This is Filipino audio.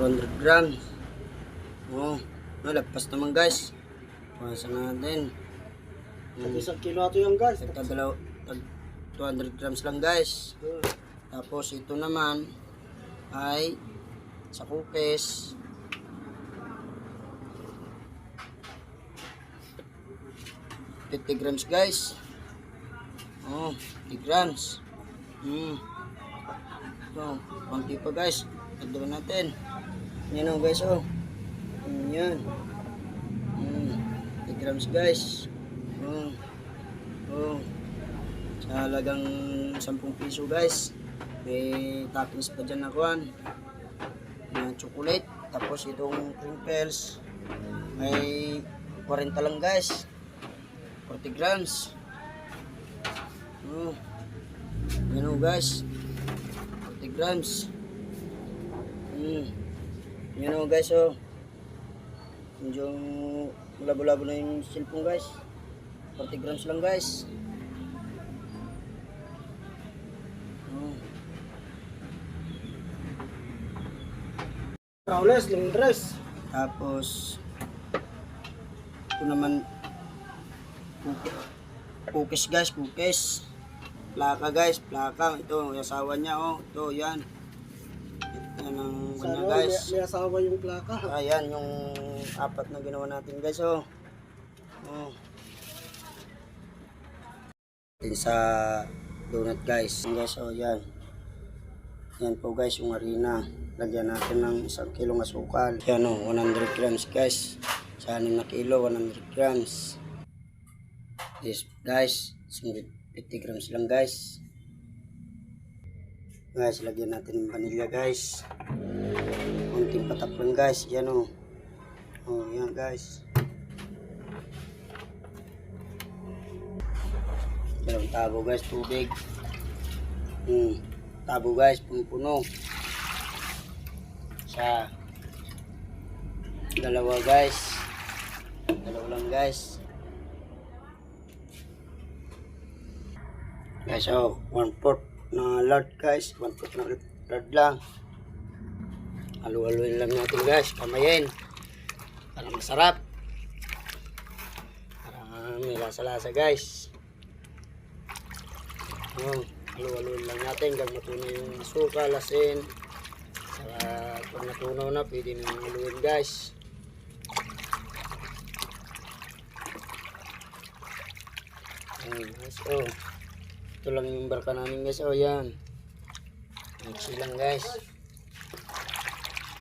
200 grams. Oh, nalagpas naman guys. Pasan natin. Isang kilo ito yung guys. Tag 200 grams lang guys. Tapos ito naman ay sa cookies. 50 grams guys. Oh, 50 grams. So, konti pa guys. Dagdagan natin. Yan o guys oh. Yan. 50 grams guys. Sa halagang 10 piso guys. May toppings pa dyan na kuhan. Yung chocolate. Tapos itong crinkles ay 40 lang guys. 40 grams. Yan o guys. 40 grams. Yan o guys oh. Medyo malabo-labo na yung cellphone guys. 40 grams lang guys. Rawles, lindres. Tapos ito naman cookies guys, cookies. Plaka guys, plaka. Ito, yung asawa niya oh. Ito, yan. Yan ang kanya guys. May asawa yung plaka. Ayan, yung apat na ginawa natin guys oh. Din sa donut guys. Guys oh, yan. Yan po guys yung harina. Lagyan natin ng 1 kilong asukal. Yan oh, 100 grams guys. Sa 6 na kilo, 100 grams. This guys, 50 grams lang guys. Guys, lagyan natin ng vanilla guys. Kunting patak lang guys. Yan oh. Oh, yan guys. Dalawang tabo guys, tubig. Tabo guys, puno-puno. Sa dalawa guys. Dalawa lang guys. Guys, oh, 1/4 na lard guys. 1/4 na lard lang. Halu-haluin lang natin guys. Kamayin. Para masarap. Para may lasa-lasa guys. Oh, halu-haluin lang natin. Hanggang matunaw yung suka, asin. Para pag natunaw na, pwede nang haluin guys. Guys, oh. Ito lang yung barka namin guys. Oh, yan. Mixi lang guys.